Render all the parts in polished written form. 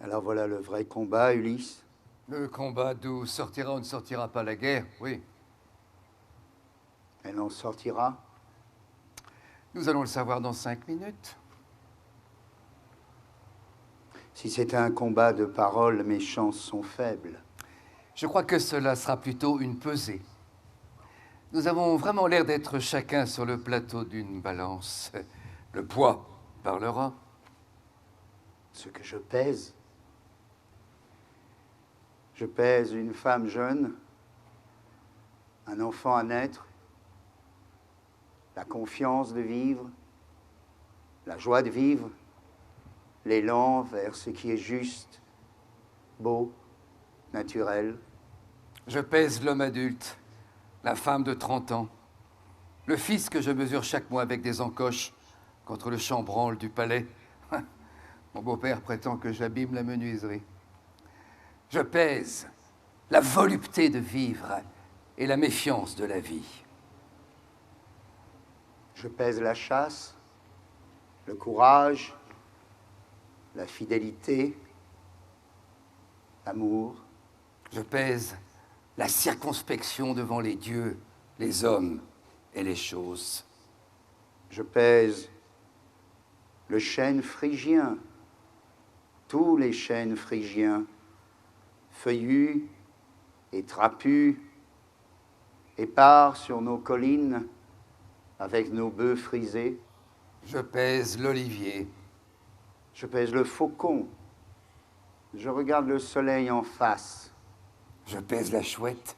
Alors voilà le vrai combat, Ulysse. Le combat d'où sortira ou ne sortira pas la guerre, oui. Elle en sortira. Nous allons le savoir dans 5 minutes. Si c'est un combat de paroles, mes chances sont faibles. Je crois que cela sera plutôt une pesée. Nous avons vraiment l'air d'être chacun sur le plateau d'une balance. Le poids parlera. Ce que je pèse une femme jeune, un enfant à naître, la confiance de vivre, la joie de vivre, l'élan vers ce qui est juste, beau, naturel. Je pèse l'homme adulte, la femme de 30 ans, le fils que je mesure chaque mois avec des encoches contre le chambranle du palais. Mon beau-père prétend que j'abîme la menuiserie. Je pèse la volupté de vivre et la méfiance de la vie. Je pèse la chasse, le courage, la fidélité, l'amour. Je pèse la circonspection devant les dieux, les hommes et les choses. Je pèse le chêne phrygien, tous les chênes phrygiens, feuillus et trapus, épars sur nos collines, avec nos bœufs frisés. Je pèse l'olivier. Je pèse le faucon. Je regarde le soleil en face. Je pèse la chouette.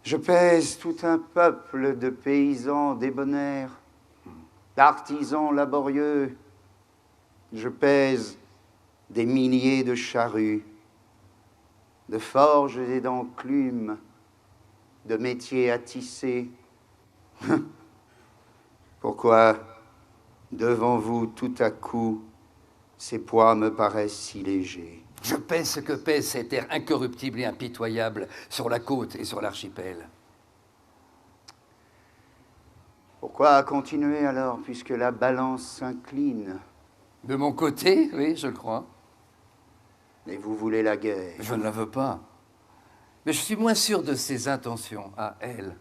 Je pèse tout un peuple de paysans débonnaires, d'artisans laborieux. Je pèse des milliers de charrues, de forges et d'enclumes, de métiers à tisser. Pourquoi, devant vous, tout à coup, ces poids me paraissent si légers? Je pèse ce que pèse cette terre incorruptible et impitoyable sur la côte et sur l'archipel. Pourquoi continuer alors, puisque la balance s'incline? De mon côté, oui, je le crois. Et vous voulez la guerre? Je ne la veux pas. Mais je suis moins sûr de ses intentions à elle.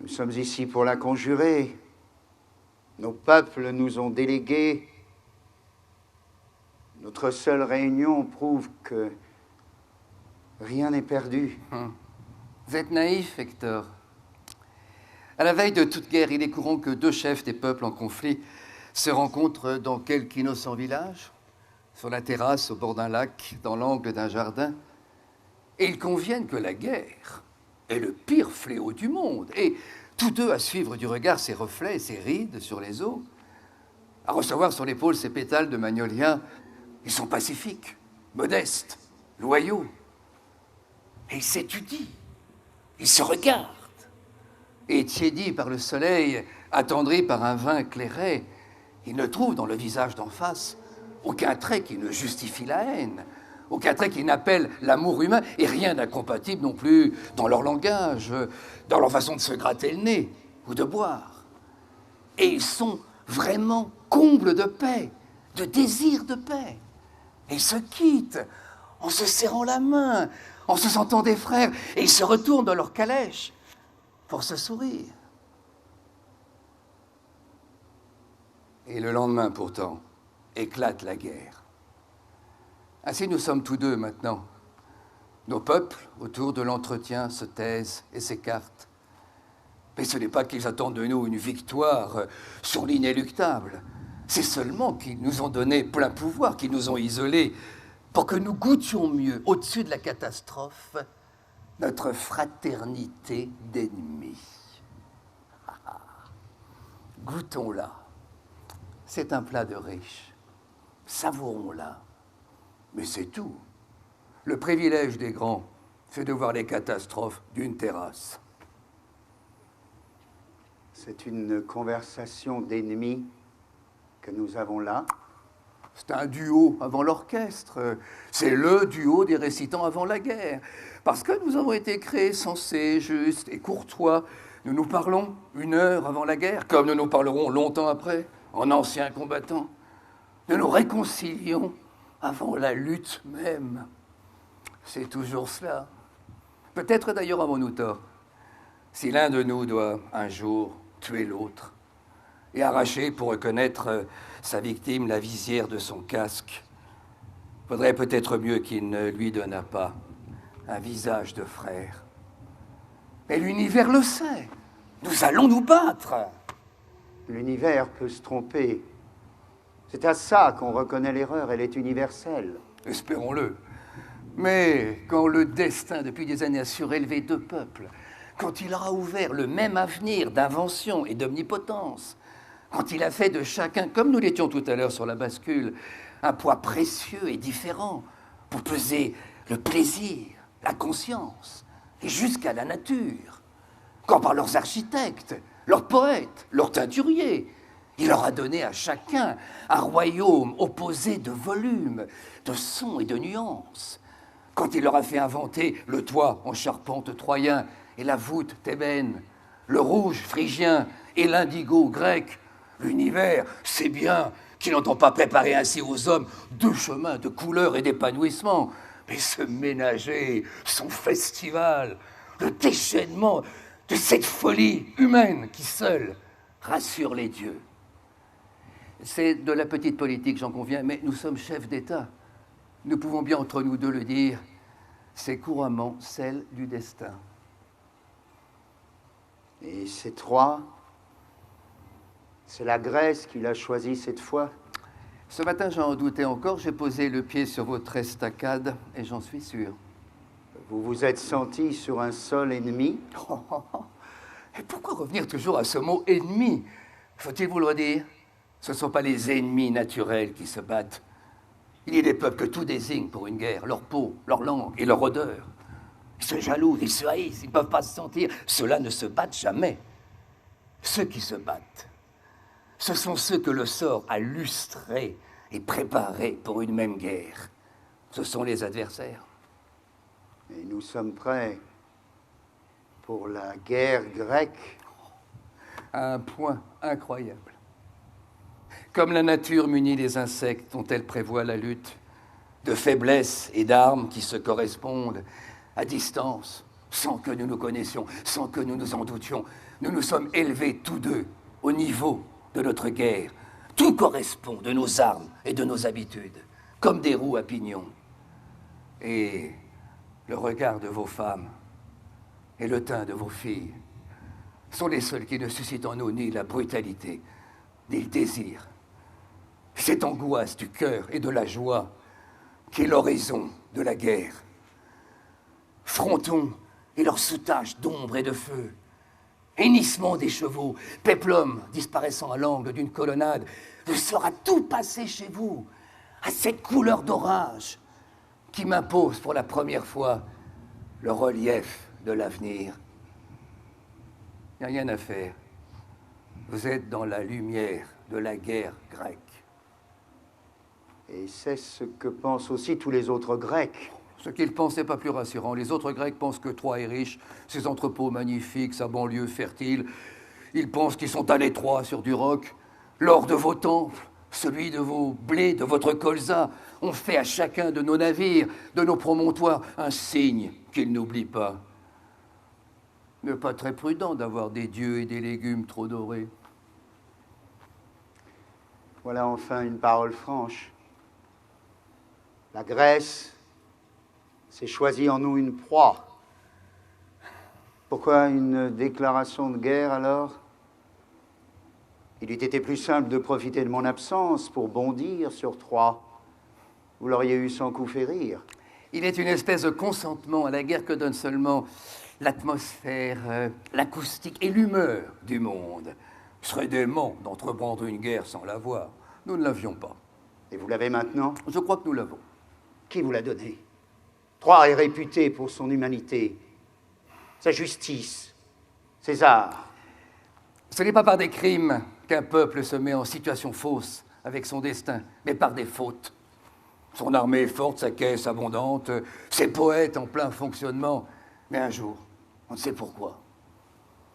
Nous sommes ici pour la conjurer. Nos peuples nous ont délégués. Notre seule réunion prouve que rien n'est perdu. Vous êtes naïf, Hector. À la veille de toute guerre, il est courant que 2 chefs des peuples en conflit se rencontrent dans quelque innocent village, sur la terrasse, au bord d'un lac, dans l'angle d'un jardin, et ils conviennent que la guerre est le pire fléau du monde, et tous deux à suivre du regard ses reflets et ses rides sur les eaux, à recevoir sur l'épaule ses pétales de magnolia. Ils sont pacifiques, modestes, loyaux, et ils s'étudient, ils se regardent. Et tiédis par le soleil, attendris par un vin clairé, ils ne trouvent dans le visage d'en face aucun trait qui ne justifie la haine, aucun trait qui n'appelle l'amour humain, et rien d'incompatible non plus dans leur langage, dans leur façon de se gratter le nez ou de boire. Et ils sont vraiment combles de paix, de désir de paix. Et ils se quittent en se serrant la main, en se sentant des frères, et ils se retournent dans leur calèche pour se sourire. Et le lendemain, pourtant, éclate la guerre. Ainsi nous sommes tous deux maintenant. Nos peuples, autour de l'entretien, se taisent et s'écartent. Mais ce n'est pas qu'ils attendent de nous une victoire sur l'inéluctable. C'est seulement qu'ils nous ont donné plein pouvoir, qu'ils nous ont isolés pour que nous goûtions mieux, au-dessus de la catastrophe, notre fraternité d'ennemis. Goûtons-la. C'est un plat de riche. Savourons-la. Mais c'est tout. Le privilège des grands, c'est de voir les catastrophes d'une terrasse. C'est une conversation d'ennemis que nous avons là. C'est un duo avant l'orchestre. C'est le duo des récitants avant la guerre. Parce que nous avons été créés sensés, justes et courtois, Nous nous parlons 1 heure avant la guerre, comme nous nous parlerons longtemps après, en anciens combattants. Nous nous réconcilions avant la lutte même. C'est toujours cela. Peut-être d'ailleurs avons-nous tort. Si l'un de nous doit un jour tuer l'autre et arracher pour reconnaître sa victime la visière de son casque, vaudrait peut-être mieux qu'il ne lui donnât pas un visage de frère. Mais l'univers le sait. Nous allons nous battre. L'univers peut se tromper. C'est à ça qu'on reconnaît l'erreur, elle est universelle. Espérons-le. Mais quand le destin, depuis des années, a surélevé 2 peuples, quand il aura ouvert le même avenir d'invention et d'omnipotence, quand il a fait de chacun, comme nous l'étions tout à l'heure sur la bascule, un poids précieux et différent pour peser le plaisir, la conscience, et jusqu'à la nature, quand par leurs architectes, leurs poètes, leurs teinturiers, il leur a donné à chacun un royaume opposé de volume, de sons et de nuances. Quand il leur a fait inventer le toit en charpente troyen et la voûte thébaine, le rouge phrygien et l'indigo grec, l'univers sait bien qu'il n'entend pas préparer ainsi aux hommes 2 chemins de couleur et d'épanouissement, mais se ménager son festival, le déchaînement de cette folie humaine qui seule rassure les dieux. C'est de la petite politique, j'en conviens, mais nous sommes chefs d'État. Nous pouvons bien entre nous deux le dire, c'est couramment celle du destin. Et ces 3, c'est la Grèce qui l'a choisi cette fois. Ce matin, j'en doutais encore, j'ai posé le pied sur votre estacade et j'en suis sûr. Vous vous êtes senti sur un sol ennemi? Et pourquoi revenir toujours à ce mot « ennemi » ? Faut-il vous le redire ? Ce ne sont pas les ennemis naturels qui se battent. Il y a des peuples que tout désigne pour une guerre, leur peau, leur langue et leur odeur. Ils se jalousent, ils se haïssent, ils ne peuvent pas se sentir. Ceux-là ne se battent jamais. Ceux qui se battent, ce sont ceux que le sort a lustrés et préparés pour une même guerre. Ce sont les adversaires. Et nous sommes prêts pour la guerre grecque. À un point incroyable. Comme la nature munit les insectes dont elle prévoit la lutte, de faiblesse et d'armes qui se correspondent à distance, sans que nous nous connaissions, sans que nous nous en doutions, nous nous sommes élevés tous deux au niveau de notre guerre. Tout correspond de nos armes et de nos habitudes, comme des roues à pignons. Et le regard de vos femmes et le teint de vos filles sont les seuls qui ne suscitent en nous ni la brutalité, ni le désir. Cette angoisse du cœur et de la joie qui est l'horizon de la guerre. Frontons et leurs soutages d'ombre et de feu, hennissement des chevaux, péplum disparaissant à l'angle d'une colonnade, ne sera tout passé chez vous, à cette couleur d'orage qui m'impose pour la première fois le relief de l'avenir. Il n'y a rien à faire. Vous êtes dans la lumière de la guerre grecque. Et c'est ce que pensent aussi tous les autres Grecs. Ce qu'ils pensent n'est pas plus rassurant. Les autres Grecs pensent que Troie est riche, ses entrepôts magnifiques, sa banlieue fertile. Ils pensent qu'ils sont à l'étroit sur du roc. L'or de vos temples, celui de vos blés, de votre colza, ont fait à chacun de nos navires, de nos promontoires, un signe qu'ils n'oublient pas. Il n'est pas très prudent d'avoir des dieux et des légumes trop dorés. Voilà enfin une parole franche. La Grèce s'est choisie en nous une proie. Pourquoi une déclaration de guerre alors? Il eût été plus simple de profiter de mon absence pour bondir sur Troie. Vous l'auriez eu sans coup férir. Il est une espèce de consentement à la guerre que donne seulement l'atmosphère, l'acoustique et l'humeur du monde. Ce serait dément d'entreprendre une guerre sans l'avoir. Nous ne l'avions pas. Et vous l'avez maintenant? Je crois que nous l'avons. Qui vous l'a donné? Troie est réputé pour son humanité, sa justice, ses arts. Ce n'est pas par des crimes qu'un peuple se met en situation fausse avec son destin, mais par des fautes. Son armée est forte, sa caisse abondante, ses poètes en plein fonctionnement. Mais un jour, on ne sait pourquoi,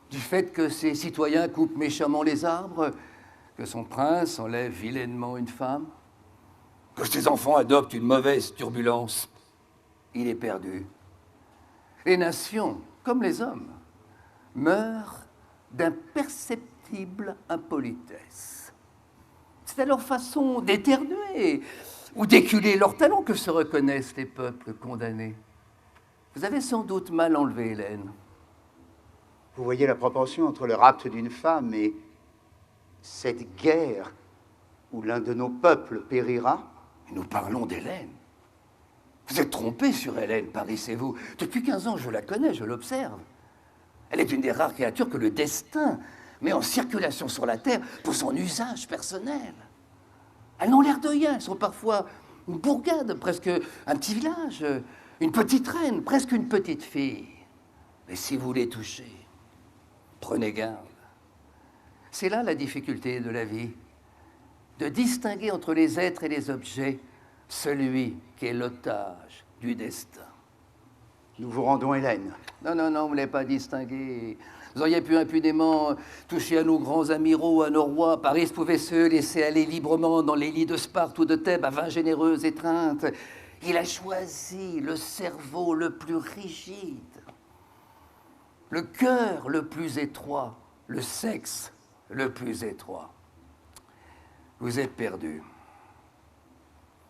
Du fait que ses citoyens coupent méchamment les arbres, que son prince enlève vilainement une femme, que ses enfants adoptent une mauvaise turbulence. Il est perdu. Les nations, comme les hommes, meurent d'imperceptible impolitesse. C'est à leur façon d'éternuer ou d'éculer leur talent que se reconnaissent les peuples condamnés. Vous avez sans doute mal enlevé Hélène. Vous voyez la proportion entre le rapt d'une femme et cette guerre où l'un de nos peuples périra? Nous parlons d'Hélène. Vous êtes trompé sur Hélène, parissez-vous. Depuis 15 ans, je la connais, je l'observe. Elle est une des rares créatures que le destin met en circulation sur la Terre pour son usage personnel. Elles n'ont l'air de rien, elles sont parfois une bourgade, presque un petit village, une petite reine, presque une petite fille. Mais si vous les touchez, prenez garde. C'est là la difficulté de la vie, de distinguer entre les êtres et les objets celui qui est l'otage du destin. Nous vous rendons Hélène. Non, vous ne l'avez pas distingué. Vous auriez pu impunément toucher à nos grands amiraux, à nos rois. Paris pouvait se laisser aller librement dans les lits de Sparte ou de Thèbes à 20 généreuses étreintes. Il a choisi le cerveau le plus rigide, le cœur le plus étroit, le sexe le plus étroit. Vous êtes perdu.